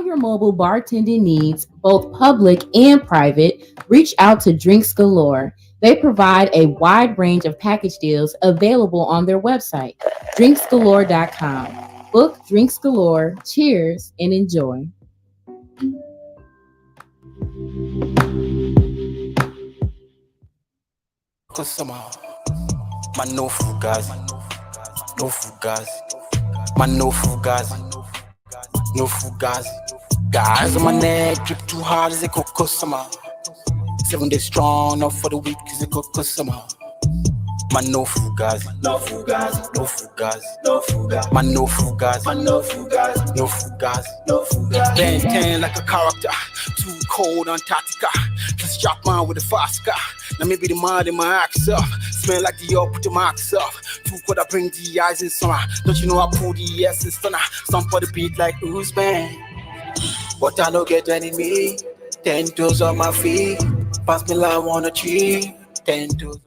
your mobile bartending needs, both public and private, reach out to Drinks Galore. They provide a wide range of package deals available on their website, drinksgalore.com. Book Drinks Galore. Cheers and enjoy. Kusama, man no fugazi, no fugazi, man no fugazi, no fugazi. Guys on my neck drip too hard as a kusama. 7 days strong, not for the weak as a kusama. Man no fugazi, no fugazi, no fugazi, no fugazi. Man no fugazi, man no fugazi, no fugazi, no fugazi. Ben 10 like a character, too cold Antarctica. Just chop man with a fast car. Now maybe the mind in my axe up. Smell like the up, put the marks up. Too cold, I bring the eyes in summer. Don't you know I pull the S in stunner? Some for the beat like Uzman. But I don't get enemy. 10 toes on my feet. Pass me like 1 or 3. 10 toes.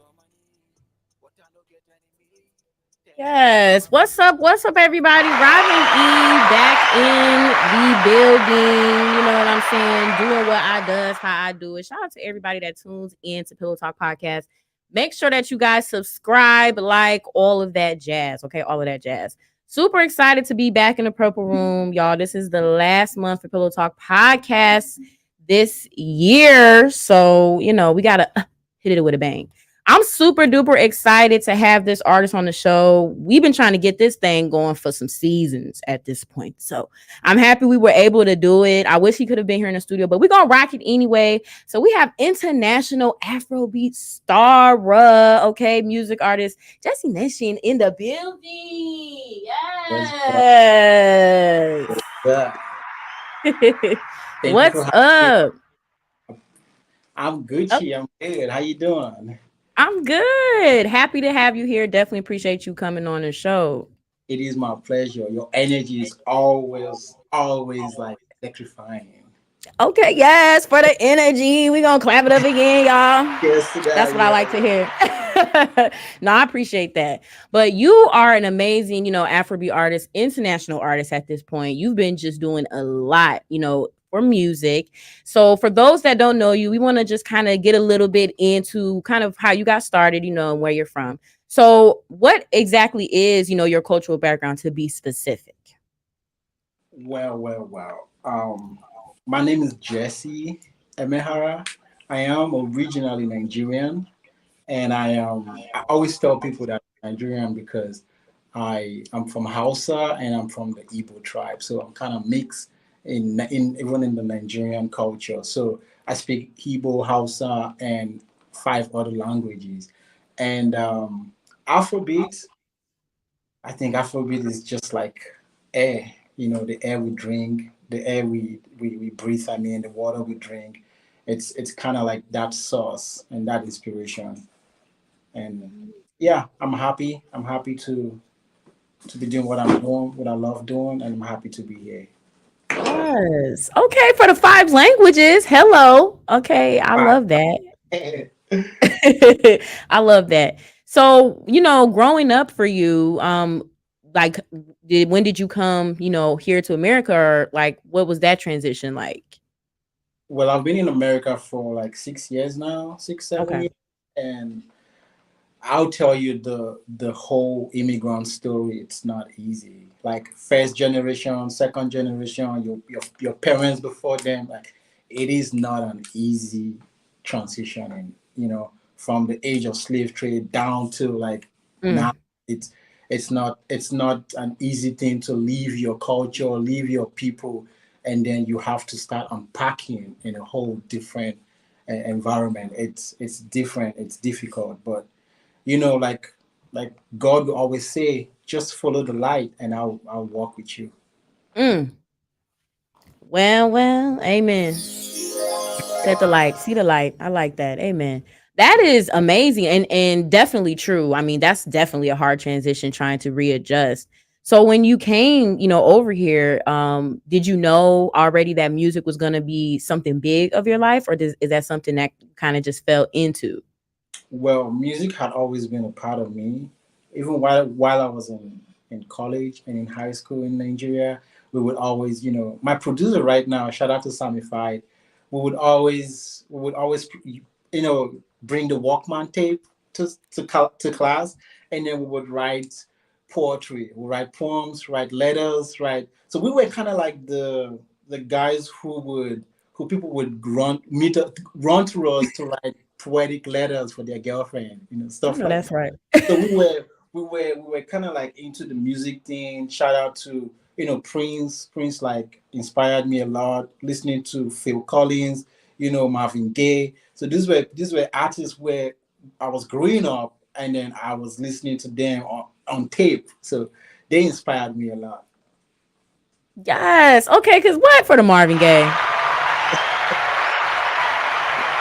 Yes. What's up? What's up, everybody? Robin E back in the building. You know what I'm saying? Doing what I does, how I do it. Shout out to everybody that tunes in to Pillow Talk Podcast. Make sure that you guys subscribe, like, all of that jazz. Okay, all of that jazz. Super excited to be back in the Purple Room, y'all. This is the last month for Pillow Talk Podcast this year. So, you know, we got to hit it with a bang. I'm super duper excited to have this artist on the show. We've been trying to get this thing going for some seasons at this point. So I'm happy we were able to do it. I wish he could have been here in the studio, but we're going to rock it anyway. So we have international Afrobeat star, okay, music artist Jesse Nation in the building. Yes. What's up? I'm Gucci. I'm good. How you doing? I'm good. Happy to have you here. Definitely appreciate you coming on the show. It is my pleasure. Your energy is always like electrifying. Okay, yes, for the energy. We're going to clap it up again, y'all. Yes, that's what I like to hear. No, I appreciate that. But you are an amazing, you know, Afrobeat artist, international artist at this point. You've been just doing a lot, you know, for music. So for those that don't know you, we want to just kind of get a little bit into kind of how you got started, you know, and where you're from. So what exactly is, you know, your cultural background, to be specific? Well. My name is Jesse Emehara. I am originally Nigerian, and I always tell people that I'm Nigerian because I'm from Hausa and I'm from the Igbo tribe, so I'm kind of mixed in even in the Nigerian culture. So I speak Igbo, Hausa, and 5 other languages. And Afrobeat, I think Afrobeat is just like air. You know, the air we drink, the air we breathe. I mean, the water we drink. It's kind of like that source and that inspiration. And yeah, I'm happy. I'm happy to be doing what I'm doing, what I love doing, and I'm happy to be here. Yes. Okay, for the 5 languages. Hello. Okay, I love that. I love that. So, you know, growing up for you, like when did you come, you know, here to America, or like what was that transition like? Well, I've been in America for like 6 years now, 6, 7 years, and I'll tell you the whole immigrant story. It's not easy. Like first generation, second generation, your parents before them. Like it is not an easy transition, and you know, from the age of slave trade down to like now, it's not an easy thing to leave your culture, leave your people, and then you have to start unpacking in a whole different environment. It's different. It's difficult, but you know, like God will always say, just follow the light, and I'll walk with you. Mm. Well, amen. Set the light, see the light. I like that. Amen. That is amazing and definitely true. I mean, that's definitely a hard transition trying to readjust. So when you came, you know, over here, did you know already that music was going to be something big of your life, or is that something that kind of just fell into? Well, music had always been a part of me, even while I was in college and in high school in Nigeria. we would always, you know, my producer right now, shout out to Samified, we would always, you know, bring the Walkman tape to class, and then we would write poetry, we write poems, write letters, write. So we were kind of like the guys who people would run to us to write poetic letters for their girlfriend, you know, I stuff know like that's that. right. So we were kind of like into the music thing. Shout out to, you know, Prince. Prince like inspired me a lot. Listening to Phil Collins, you know, Marvin Gaye. So these were artists where I was growing up, and then I was listening to them on tape. So they inspired me a lot. Yes. Okay. Cause what for the Marvin Gaye?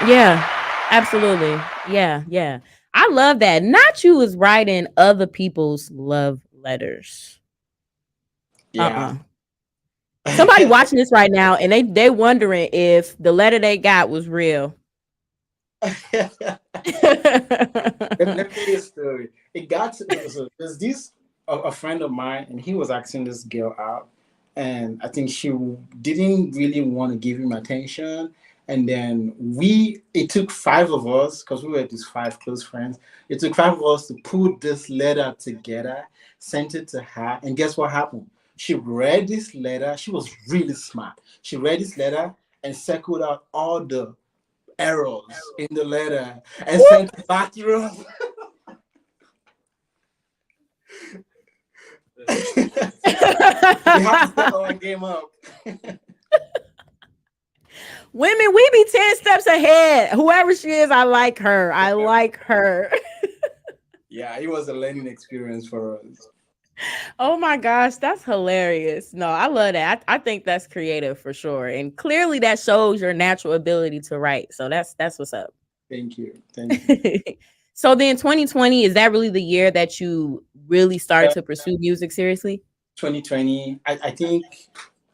Yeah. Absolutely. Yeah. Yeah. I love that. Not you was writing other people's love letters. Yeah. Somebody watching this right now, and they wondering if the letter they got was real. Let me tell you a story. It got to, so there's this a friend of mine, and he was asking this girl out, and I think she didn't really want to give him attention. And then it took five of us, because we were these five close friends. It took five of us to put this letter together, sent it to her, and guess what happened? She read this letter. She was really smart. She read this letter and circled out all the errors in the letter and sent it back to us. We have to step our game up. Women, we be 10 steps ahead. Whoever she is, I like her. I like her. Yeah, it was a learning experience for us. Oh my gosh, that's hilarious. No, I love that. I think that's creative for sure. And clearly that shows your natural ability to write. So that's what's up. Thank you. Thank you. So then 2020, is that really the year that you really started to pursue music seriously? 2020, I think,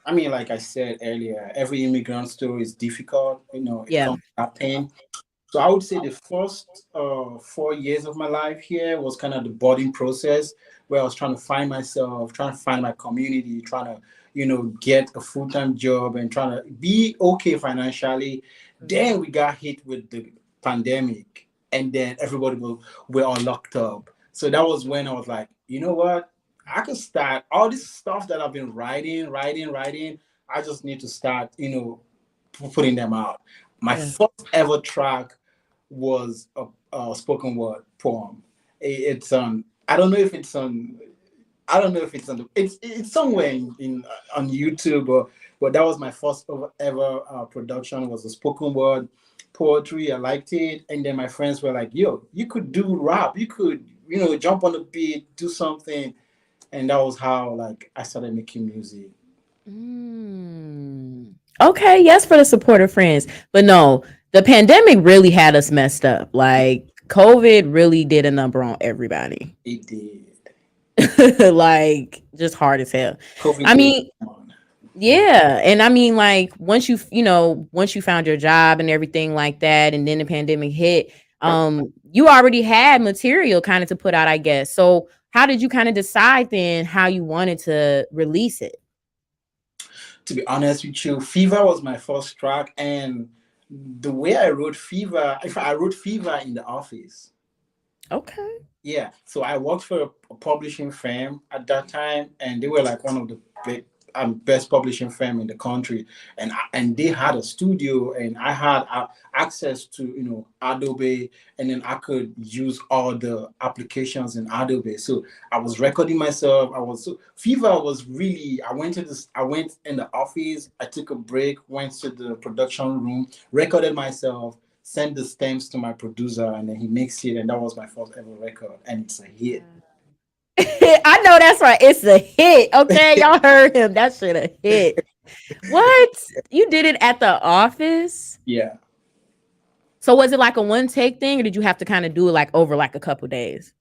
I mean, like I said earlier, every immigrant story is difficult. You know, it Yeah. comes with that pain. So I would say the first 4 years of my life here was kind of the budding process, where I was trying to find myself, trying to find my community, trying to, you know, get a full-time job and trying to be okay financially. Then we got hit with the pandemic, and then everybody were all locked up. So that was when I was like, you know what? I could start all this stuff that I've been writing. I just need to start, you know, putting them out. My Yeah. first ever track was a spoken word poem. It's on. I don't know if it's on. I don't know if it's on. It's somewhere on YouTube, but that was my first ever production. Was a spoken word poetry. I liked it, and then my friends were like, "Yo, you could do rap. You could, you know, jump on the beat, do something." And that was how like I started making music. Mm. Okay, yes, for the supportive friends. But no, the pandemic really had us messed up. Like COVID really did a number on everybody. It did. Like just hard as hell. COVID I did. mean, yeah, and I mean like once once you found your job and everything like that and then the pandemic hit, you already had material kind of to put out, I guess. So, how did you kind of decide then how you wanted to release it? To be honest with you, Fever was my first track, and the way I wrote Fever, if I wrote Fever in the office. Okay. Yeah, so I worked for a publishing firm at that time, and they were like one of the big, best publishing firm in the country, and they had a studio, and I had access to, you know, Adobe, and then I could use all the applications in Adobe. So I was recording myself. Fever was really. I went in the office. I took a break, went to the production room, recorded myself, sent the stems to my producer, and then he mixed it, and that was my first ever record, and it's a hit. I know that's right. It's a hit. Okay, y'all heard him. That shit a hit. What? You did it at the office? Yeah, So was it like a one take thing, or did you have to kind of do it like over like a couple days?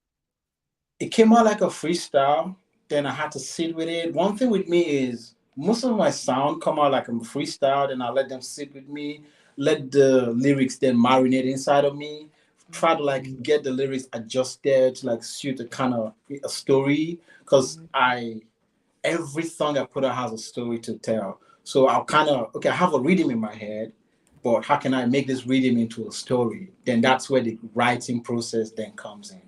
it came out like a freestyle. Then I had to sit with it. One thing with me is most of my sound come out like I'm freestyle, and I let them sit with me, let the lyrics then marinate inside of me. Try to like get the lyrics adjusted to like suit a kind of a story, because every song I put out has a story to tell. So I'll kind of, okay, I have a rhythm in my head, but how can I make this rhythm into a story? Then that's where the writing process then comes in.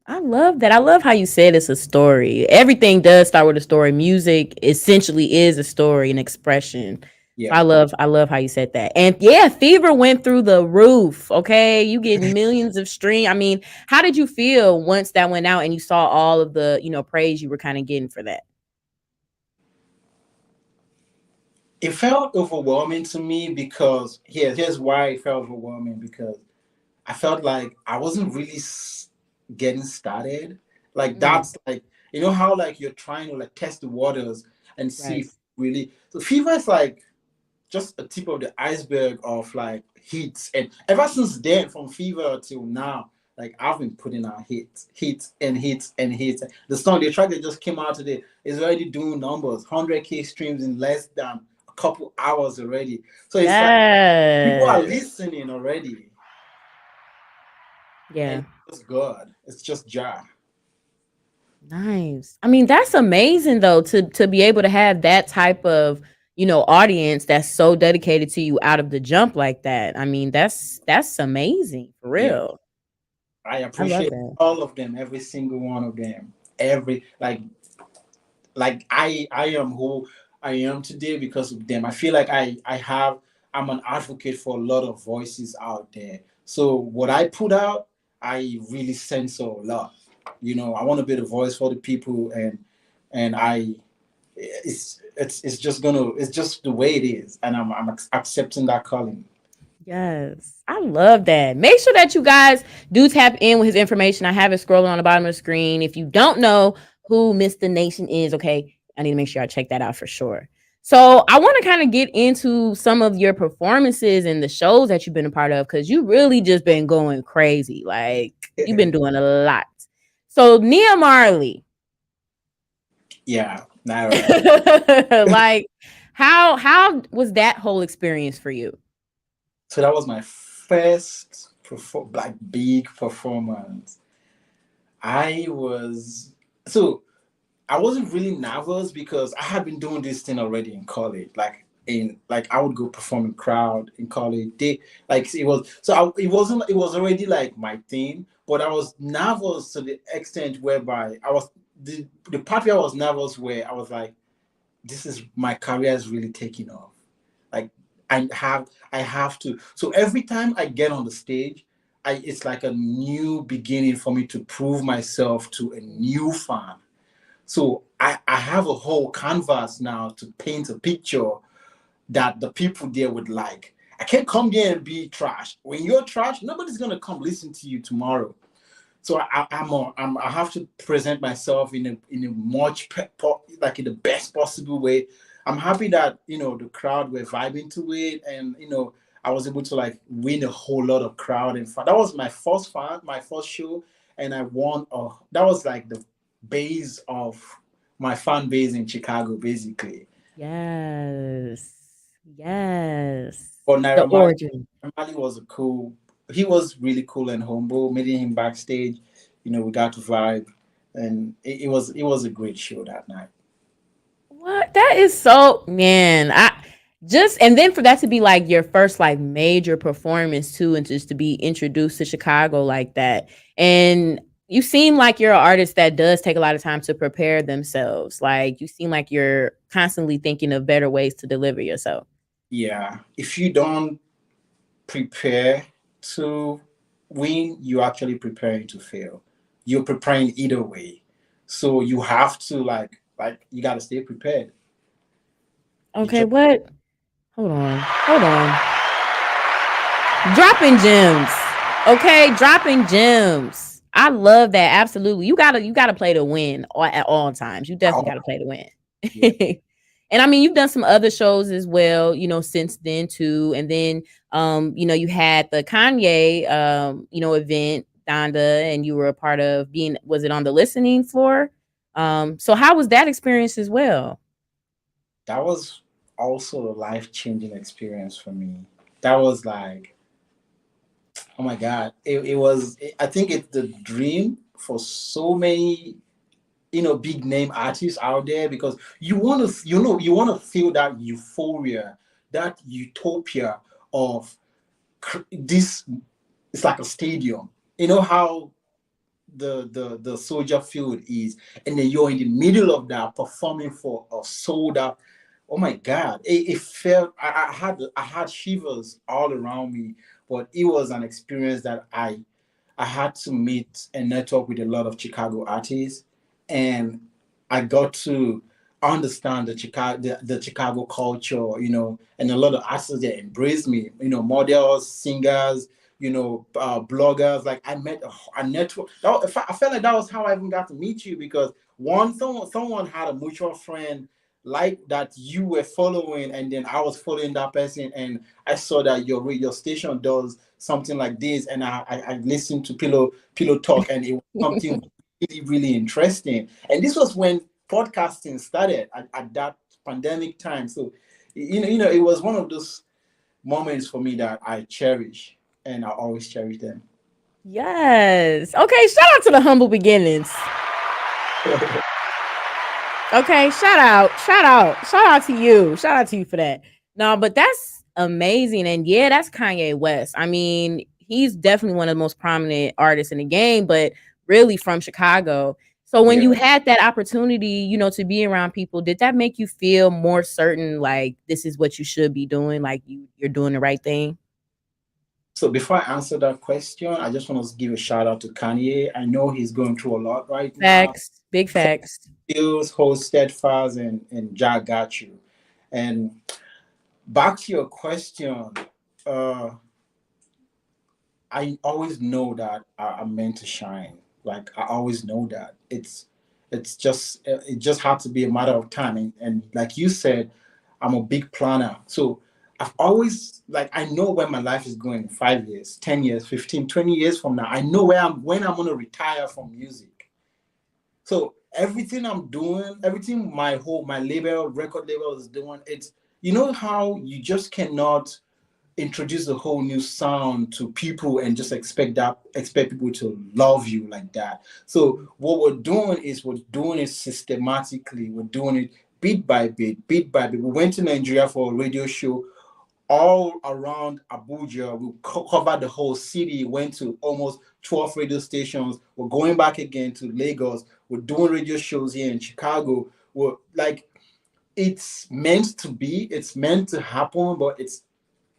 I love that. I love how you said it's a story. Everything does start with a story. Music essentially is a story, an expression. So Yeah. I love how you said that. And yeah, Fever went through the roof. Okay. You get millions of stream. I mean, how did you feel once that went out and you saw all of the, praise you were kind of getting for that? It felt overwhelming to me because here's why it felt overwhelming, because I felt like I wasn't really getting started. Like Mm, that's like, you know how like you're trying to like test the waters and see right. if really, so Fever is like just a tip of the iceberg of like hits. And ever since then, from Fever till now, like I've been putting out hits and hits and hits. The song, the track that just came out today is already doing numbers, 100K streams in less than a couple hours already. So it's like people are Yes. listening already, Yeah. and it's good. It's just jar. Nice. I mean, that's amazing though to be able to have that type of, audience that's so dedicated to you out of the jump like that. I mean, that's amazing for Yeah, real. I I love appreciate that. all of them, every single one of them. Every like I am who I am today because of them. I feel like I'm an advocate for a lot of voices out there. So what I put out, I really censor a lot. You know, I want to be the voice for the people, and I it's just the way it is, and I'm accepting that calling. Yes. I love that. Make sure that you guys do tap in with his information. I have it scrolling on the bottom of the screen. If you don't know who Mr. Nation is, okay, I need to make sure I check that out for sure. So I want to kind of get into some of your performances and the shows that you've been a part of because you really just been going crazy. Like you've been doing a lot. So Nia Marley, Yeah, Naira. like how was that whole experience for you? So that was my first like big performance. I was so I wasn't really nervous because I had been doing this thing already in college. Like I would go perform in crowd in college. They like it was so it wasn't, it was already like my thing, but I was nervous to the extent whereby I was the part where I was nervous where I was like, this is my career is really taking off. Like I have to. So every time I get on the stage, it's like a new beginning for me to prove myself to a new fan. So I have a whole canvas now to paint a picture that the people there would like. I can't come there and be trash. When you're trash, nobody's gonna come listen to you tomorrow. So I have to present myself in a much like in the best possible way. I'm happy that the crowd were vibing to it, and I was able to like win a whole lot of crowd. In fact, that was my first show, and I won. Oh, that was like the base of my fan base in Chicago, basically. Yes. Yes. But The origin. Naira Marley was a cool. He was really cool and humble. Meeting him backstage, we got to vibe, and it was a great show that night. What? That is so man. I just and then for that to be like your first like major performance too, and just to be introduced to Chicago like that. And you seem like you're an artist that does take a lot of time to prepare themselves. Like you seem like you're constantly thinking of better ways to deliver yourself. Yeah, if you don't prepare to win, you're actually preparing to fail. You're preparing either way, so you have to like you got to stay prepared. You Okay, just what? Hold on. Hold on. Dropping gems. Okay, dropping gems. I love that. Absolutely. You gotta play to win at all times. You definitely oh, gotta play to yeah, win. And I mean, you've done some other shows as well, since then too. And then you had the Kanye event, Donda, and you were a part of was it on the listening floor? So how was that experience as well? that was also a life-changing experience for me. That was like, oh my God, I think it's the dream for so many big name artists out there, because you want to, you want to feel that euphoria, that utopia of this. It's like a stadium. You know how the soldier field is, and then you're in the middle of that performing for a sold out. Oh my God, it felt, I had shivers all around me, but it was an experience that I had to meet and network with a lot of Chicago artists, and I got to understand the Chicago culture, and a lot of artists that embraced me, models, singers, bloggers. Like I met a network. I felt like that was how I even got to meet you, because someone had a mutual friend like that you were following, and then I was following that person, and I saw that your radio station does something like this, and I listened to Pillow Talk, and it was something really, really interesting. And this was when podcasting started at that pandemic time. So it was one of those moments for me that I cherish, and I always cherish them. Yes. Okay, shout out to the humble beginnings. Okay, shout out to you. Shout out to you for that. No, but that's amazing. And yeah, that's Kanye West. I mean, he's definitely one of the most prominent artists in the game, but really from Chicago. So when you Yeah. had that opportunity, to be around people, did that make you feel more certain like this is what you should be doing, like you're doing the right thing? So before I answer that question, I just want to give a shout out to Kanye. I know he's going through a lot right now. Facts, big facts. Bills, hold steadfast, and Jah got you. And back to your question, uh, I always know that I'm meant to shine. Like I always know that it just had to be a matter of time. And like you said, I'm a big planner, so I've always, like, I know where my life is going in 5 years, 10 years, 15, 20 years from now. I know when I'm gonna retire from music. So everything I'm doing, everything my record label is doing, it's, how you just cannot introduce a whole new sound to people and just expect people to love you like that. So what we're doing it systematically. We're doing it bit by bit, bit by bit. We went to Nigeria for a radio show all around Abuja. We covered the whole city, went to almost 12 radio stations. We're going back again to Lagos. We're doing radio shows here in Chicago. We're like, it's meant to be, it's meant to happen, but it's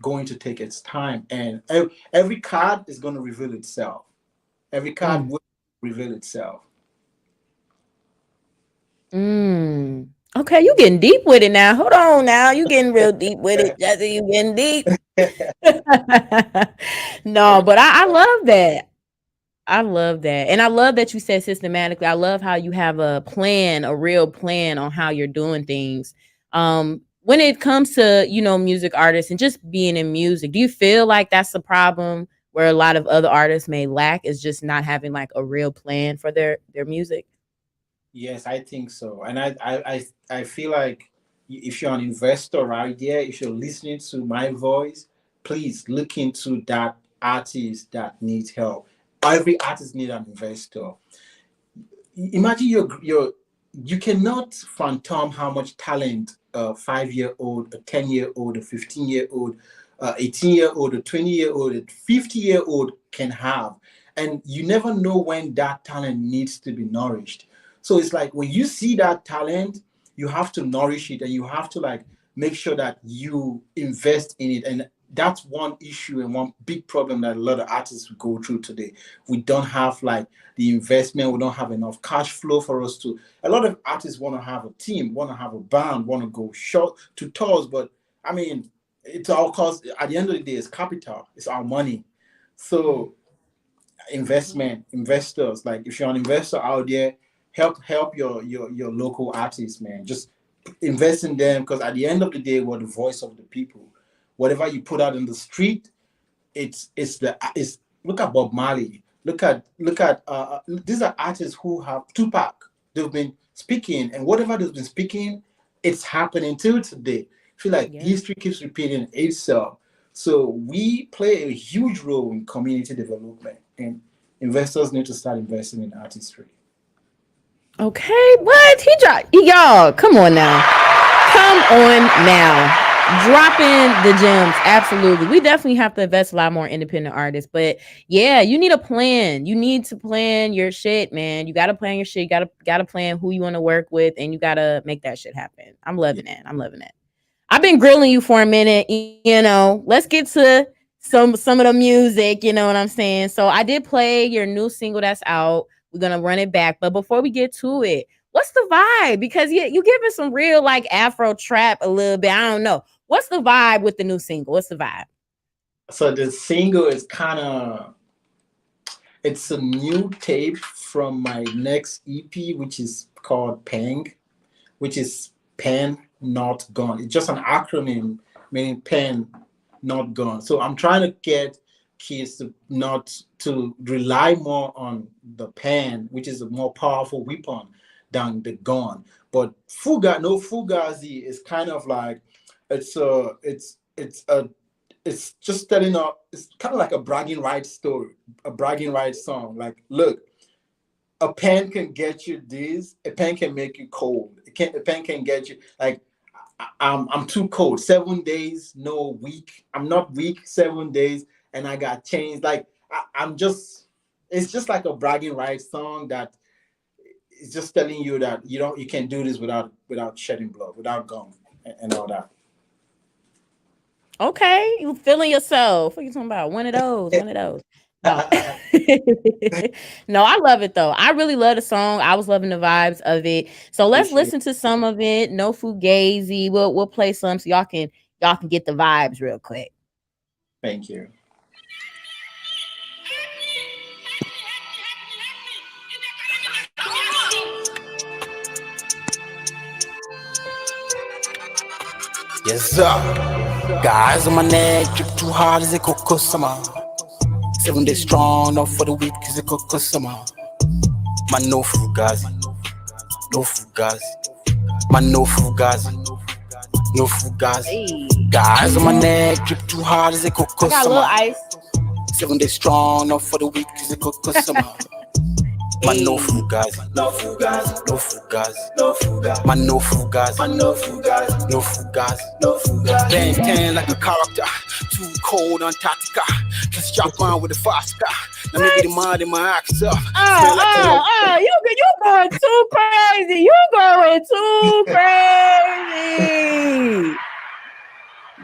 going to take its time. And every card is going to reveal itself. Every card Mm. will reveal itself. Mm. Okay, you getting deep with it now. Hold on now. You getting real deep with it, Jesse. You getting deep. No, but I love that. I love that. And I love that you said systematically. I love how you have a plan, a real plan on how you're doing things. When it comes to, music artists and just being in music, do you feel like that's a problem where a lot of other artists may lack, is just not having like a real plan for their music? Yes, I think so. And I feel like if you're an investor right there, if you're listening to my voice, please look into that artist that needs help. Every artist needs an investor. Imagine you cannot phantom how much talent a 5-year-old, a 10-year-old, a 15-year-old, 18-year-old, a 20-year-old, a 50-year-old can have. And you never know when that talent needs to be nourished. So it's like when you see that talent, you have to nourish it, and you have to like make sure that you invest in it. And that's one issue and one big problem that a lot of artists go through today. We don't have like the investment, we don't have enough cash flow for us to. A lot of artists want to have a team, want to have a band, want to go short to tours, but I mean, it's all cost. At the end of the day, it's capital, it's our money. So investors, like if you're an investor out there, help your local artists, man. Just invest in them, because at the end of the day, we're the voice of the people. Whatever you put out in the street, it's look at Bob Marley. Look at these are artists who have Tupac. They've been speaking, and whatever they've been speaking, it's happening till today. I feel like Yeah. history keeps repeating itself. So we play a huge role in community development, and investors need to start investing in artistry. Okay, what he dropped? Y'all, come on now, dropping the gems. Absolutely, we definitely have to invest a lot more independent artists. But yeah, you need a plan. You need to plan your shit, man. You got to plan your shit. You gotta plan who you want to work with, and you gotta make that shit happen. I'm loving it. I'm loving it. I've been grilling you for a minute. You know, let's get to some of the music. You know what I'm saying? So I did play your new single that's out. We're gonna run it back, but before we get to it, what's the vibe? Because you giving some real like Afro trap a little bit. I don't know. What's the vibe with the new single? What's the vibe? So the single is kind of, it's a new tape from my next EP, which is called Pang, which is pen not gone. It's just an acronym meaning pen not gone. So I'm trying to get kids to not to rely more on the pen, which is a more powerful weapon than the gun. But Fugazi is kind of like, it's just telling a, it's kind of like a bragging rights story, a bragging rights song. Like, look, a pen can get you this. A pen can make you cold. A pen can get you like, I'm too cold. 7 days, no weak. I'm not weak. 7 days, and I got changed. Like I'm just. It's just like a bragging rights song that is just telling you that you can do this without shedding blood, without gun and all that. Okay, you feeling yourself. What are you talking about? One of those. One of those. No. No, I love it though. I really love the song. I was loving the vibes of it. So let's Appreciate listen to some of it. No Fugazi. We'll play some so y'all can get the vibes real quick. Thank you. Yes, sir. Guys on my neck, drip too hard as a cocoa summer. 7 days strong, not for the weak as a cocoa summer. Man, no fugazi, no fugazi. Man, no fugazi, no fugazi. Hey. Guys on my neck, drip too hard as a cocoa I got a little summer. ice. 7 days strong, not for the weak as a cocoa summer. Man, no fugazi, No fugazi, no fugazi. no fugazi, Man, no fugazi, no fugazi, no fugazi. no fugazi. Ben 10 like a character, too cold Antarctica. Just chop on with the fast car. Now maybe the mind in my actor. Smell like You going too crazy. You going too crazy.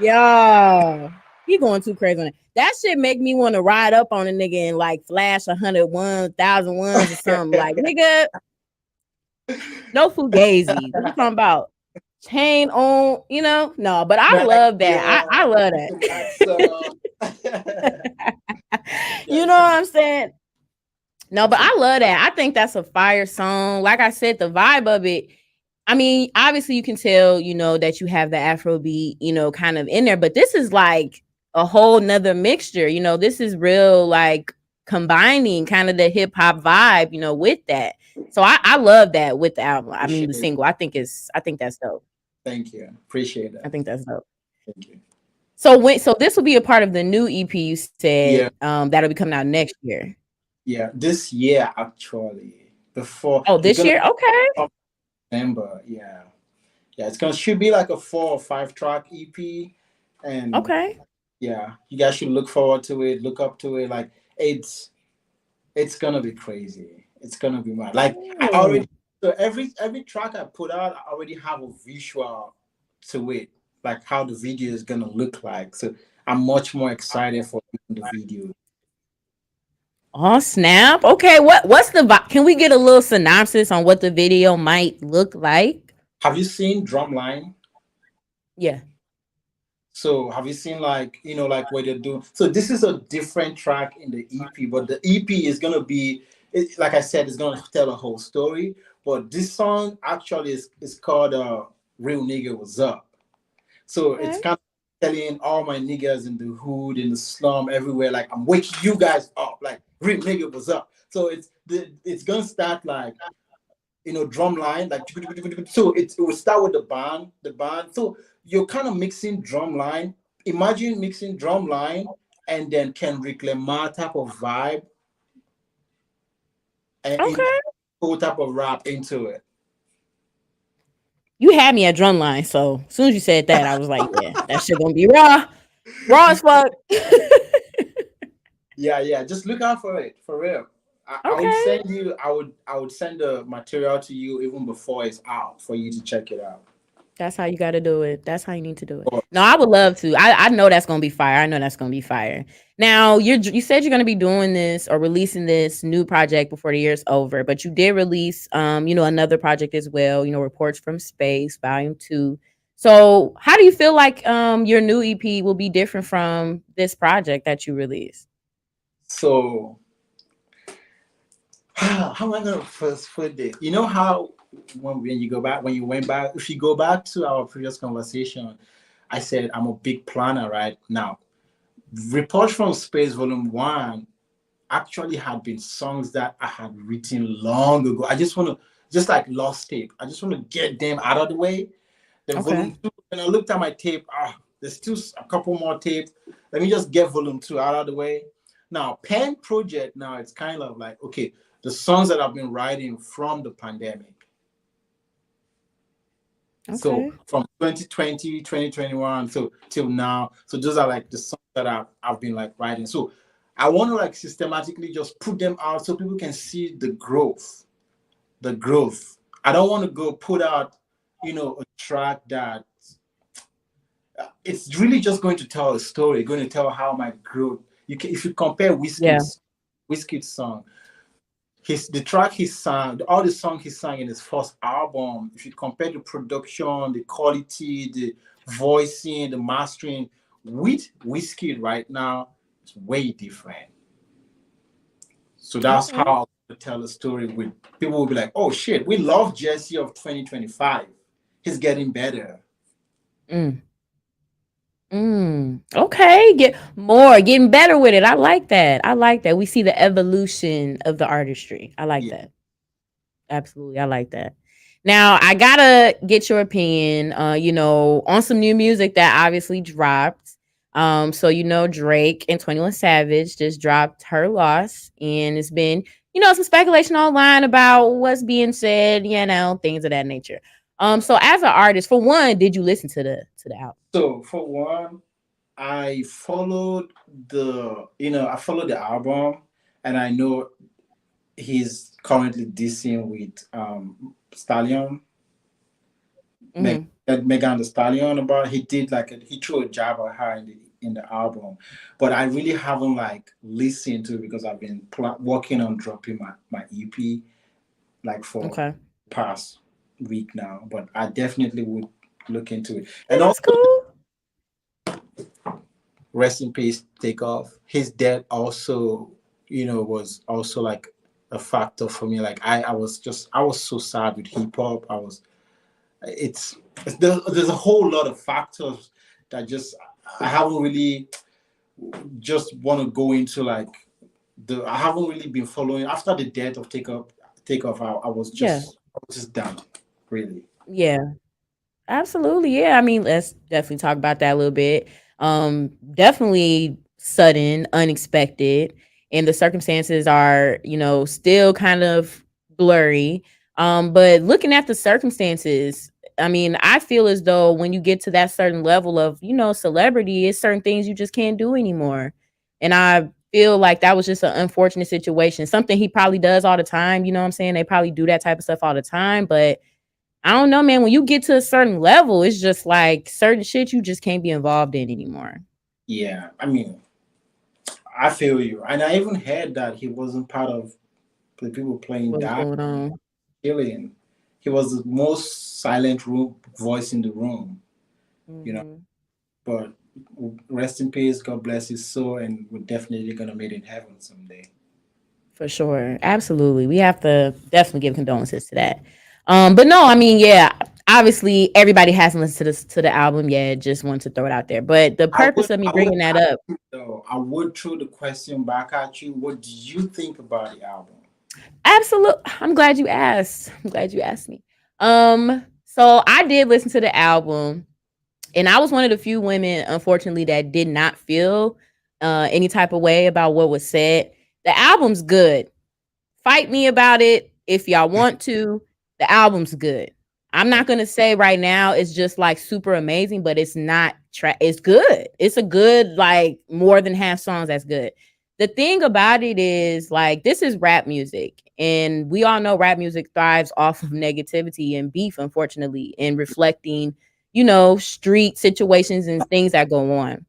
Yo, he going too crazy on it. That shit make me want to ride up on a nigga and like flash 101,000 ones or something. Like, nigga, no fugazi. What you talking about? Chain on, no, but I love that. Yeah. I love that. You know what I'm saying? No, but I love that. I think that's a fire song. Like I said, the vibe of it. I mean, obviously you can tell, that you have the Afro beat, kind of in there, but this is like a whole nother mixture. This is real, like combining kind of the hip hop vibe, with that. So I love that with the album. I mean, the single. I think that's dope. Thank you. Appreciate that. I think that's dope. Thank you. So this will be a part of the new EP you said, that'll be coming out next year. Yeah, this year actually. Before. Oh, this year? Okay. November, yeah. It's should be like a 4 or 5 track EP, and okay. Yeah, you guys should look forward to it. Look up to it. Like it's gonna be crazy. It's gonna be mad. Like I already. So every track I put out, I already have a visual to it, like how the video is gonna look like. So I'm much more excited for the video. Oh snap! Okay, what's the vibe? Can we get a little synopsis on what the video might look like? Have you seen Drumline? Yeah. So have you seen like what they're doing? So this is a different track in the EP, but the EP is gonna be, like I said, it's gonna tell a whole story. But this song actually is called "Real Nigga What's Up." So it's kind of telling all my niggas in the hood, in the slum, everywhere, like I'm waking you guys up, like real nigga what's up. So it's gonna start like drum line, like so it will start with the band. So you're kind of mixing drum line. Imagine mixing drum line and then Kendrick Lamar type of vibe. And whole type of rap into it. You had me at drumline, so as soon as you said that, I was like, yeah, that shit gonna be raw. Raw as fuck. Yeah, yeah. Just look out for it, for real. I would Okay. send you. I would send the material to you even before it's out for you to check it out. That's how you got to do it. That's how you need to do it. But No, I would love to. I know that's gonna be fire. I know that's gonna be fire. Now you said you're gonna be doing this or releasing this new project before the year's over, but you did release another project as well. Reports from Space Volume 2. So how do you feel like your new EP will be different from this project that you released? so how am I gonna first put this? You know how when you go back, when you went back, if you go back to our previous conversation, I said I'm a big planner right now. Reports from Space Volume 1 actually had been songs that I had written long ago. I just want to, just like lost tape. I just want to get them out of the way. Then Okay. Volume 2, when I looked at my tape, there's still a couple more tape. Let me just get Volume 2 out of the way. Now, Pen Project, now it's kind of like, okay, the songs that I've been writing from the pandemic. So Okay. from 2020, 2021, so till now. So those are like the songs that I've been like writing. So I want to like systematically just put them out so people can see the growth. The growth. I don't want to go put out, a track that it's really just going to tell a story, going to tell how my growth. If you compare Yeah. Whiskey's song, the track he sang, all the songs he sang in his first album, if you compare the production, the quality, the voicing, the mastering with Whiskey right now, it's way different. So that's Okay. how I tell a story with people will be like, oh shit, we love Jesse of 2025. He's getting better. Mm. Okay. Getting better with it. I like that. I like that. We see the evolution of the artistry. I like Yeah. that. Absolutely. I like that. Now I gotta get your opinion, on some new music that obviously dropped. So Drake and 21 Savage just dropped Her Loss, and it's been, some speculation online about what's being said, things of that nature. So as an artist, for one, did you listen to the album? So for one, I followed I followed the album, and I know he's currently dissing with Stallion, Mm-hmm. Megan the Stallion, about he did like he threw a jab at her in the album, but I really haven't like listened to it because I've been working on dropping my EP like for Okay. past week now, but I definitely would look into it. Yeah, And that's also, cool. rest in peace, Takeoff. His death also, was also like a factor for me. Like I was so sad with hip hop. There's a whole lot of factors that just I haven't really just want to go into like I haven't really been following after the death of Takeoff. Yeah. I was just done, really. Yeah. Absolutely. Yeah. I mean, let's definitely talk about that a little bit. Definitely sudden, unexpected, and the circumstances are, still kind of blurry. But looking at the circumstances, I mean, I feel as though when you get to that certain level of, celebrity, it's certain things you just can't do anymore. And I feel like that was just an unfortunate situation. Something he probably does all the time. You know what I'm saying? They probably do that type of stuff all the time, but I don't know, man. When you get to a certain level, it's just like certain shit you just can't be involved in anymore. Yeah, I mean, I feel you, and I even heard that he wasn't part of the people playing What's that going on? alien. He was the most silent voice in the room, you know. Hmm. But rest in peace. God bless his soul, and we're definitely gonna meet in heaven someday. For sure. Absolutely. We have to definitely give condolences to that. But no, I mean, yeah, obviously everybody hasn't listened to the album yet. Just want to throw it out there. But the purpose of me I would bringing that ask up, you, though. I would throw the question back at you. What do you think about the album? absolutely, I'm glad you asked. I'm glad you asked me. So I did listen to the album, and I was one of the few women, unfortunately, that did not feel any type of way about what was said. The album's good. Fight me about it. if y'all want to. The album's good. I'm not gonna say right now it's just like super amazing, but it's not. It's good. It's a good, like, more than half songs that's good. The thing about it is, like, this is rap music, and we all know rap music thrives off of negativity and beef, unfortunately, and reflecting, street situations and things that go on.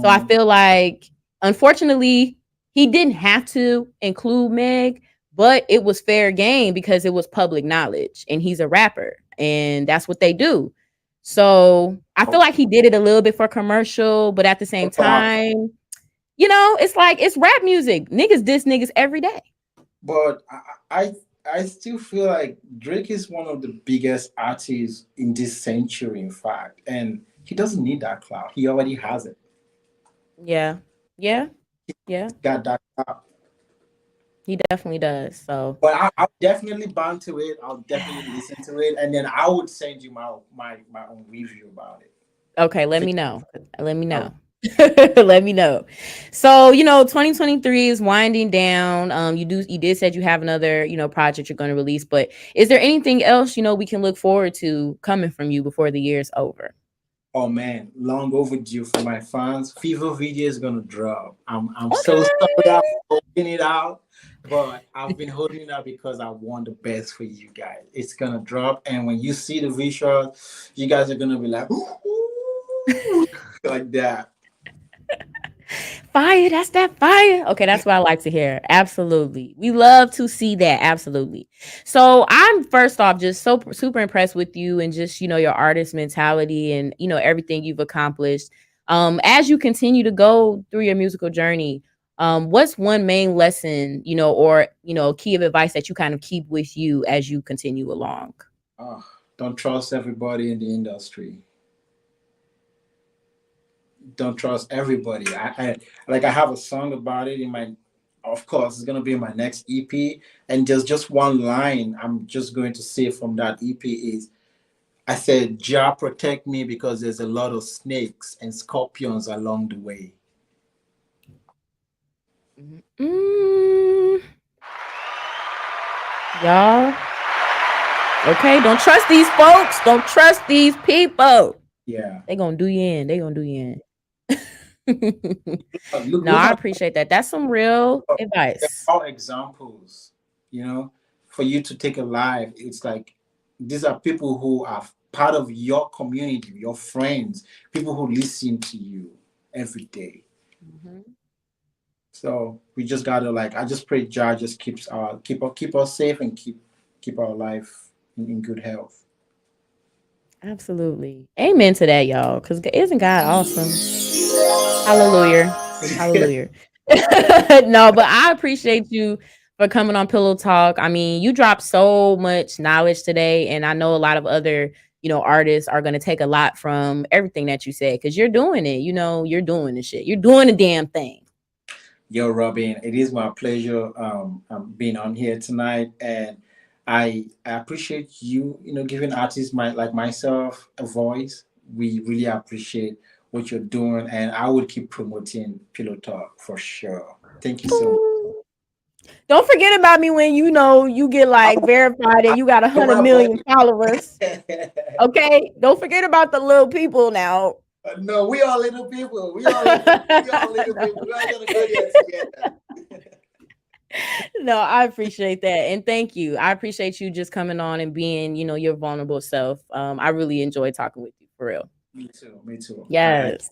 So I feel like, unfortunately, he didn't have to include Meg, but it was fair game because it was public knowledge, and he's a rapper, and that's what they do. So I feel like he did it a little bit for commercial, but at the same time, it's like, it's rap music. Niggas diss niggas every day. But I still feel like Drake is one of the biggest artists in this century, in fact, and he doesn't need that clout. He already has it. Yeah. Got that clout. He definitely does. So, but I'll definitely bound to it. I'll definitely listen to it, and then I would send you my own review about it. Okay, let me know. Let me know. Let me know. So, 2023 is winding down. You did said you have another, project you're going to release, but is there anything else, we can look forward to coming from you before the year's over? Oh man, long overdue for my fans. Fever video is gonna drop. I'm so sorry I'm holding it out, but I've been holding it out because I want the best for you guys. It's gonna drop, and when you see the visual, you guys are gonna be like, ooh, like that. Fire, that's that fire. Okay, that's what I like to hear. Absolutely. We love to see that. Absolutely. So I'm first off just so super impressed with you and just, your artist mentality and, everything you've accomplished. As you continue to go through your musical journey, what's one main lesson, or, key of advice that you kind of keep with you as you continue along? Don't trust everybody in the industry. Don't trust everybody. I have a song about it in my, of course, it's gonna be in my next EP, and there's just one line I'm just going to say from that EP is, I said, Jah protect me because there's a lot of snakes and scorpions along the way. Y'all, okay, don't trust these folks. Don't trust these people. Yeah, they gonna do you in. They gonna do you in. look, I appreciate that. That's some real advice. All examples, for you to take a life. It's like these are people who are part of your community, your friends, people who listen to you every day. So we just gotta, I just pray Jah just keep us safe and keep our life in good health. Absolutely. Amen to that, y'all. Because isn't God awesome? Hallelujah. Hallelujah. No, but I appreciate you for coming on Pillow Talk. I mean, you dropped so much knowledge today, and I know a lot of other, artists are going to take a lot from everything that you said because you're doing it. You're doing the shit. You're doing the damn thing. Yo, Robin, it is my pleasure being on here tonight, and I appreciate you, giving artists like myself a voice. We really appreciate what you're doing, and I will keep promoting Pillow Talk for sure. Thank you so much. Don't forget about me when you get verified and you got 100 million followers. Okay, don't forget about the little people now. No, we are little people. We are little people. We are gonna go there together. No, I appreciate that, and thank you. I appreciate you just coming on and being, your vulnerable self. I really enjoy talking with you, for real. Me too. Yes.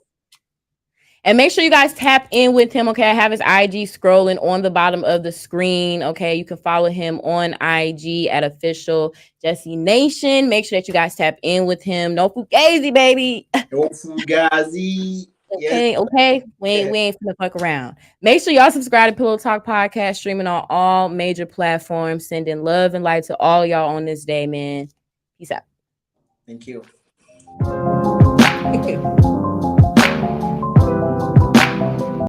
And make sure you guys tap in with him. Okay, I have his IG scrolling on the bottom of the screen. Okay, you can follow him on IG at official Jesse Nation. Make sure that you guys tap in with him. No fugazi, baby. No fugazi. Okay, yes. Okay. We ain't finna fuck around. Make sure y'all subscribe to Pillow Talk Podcast, streaming on all major platforms. Sending love and light to all y'all on this day, man. Peace out. Thank you.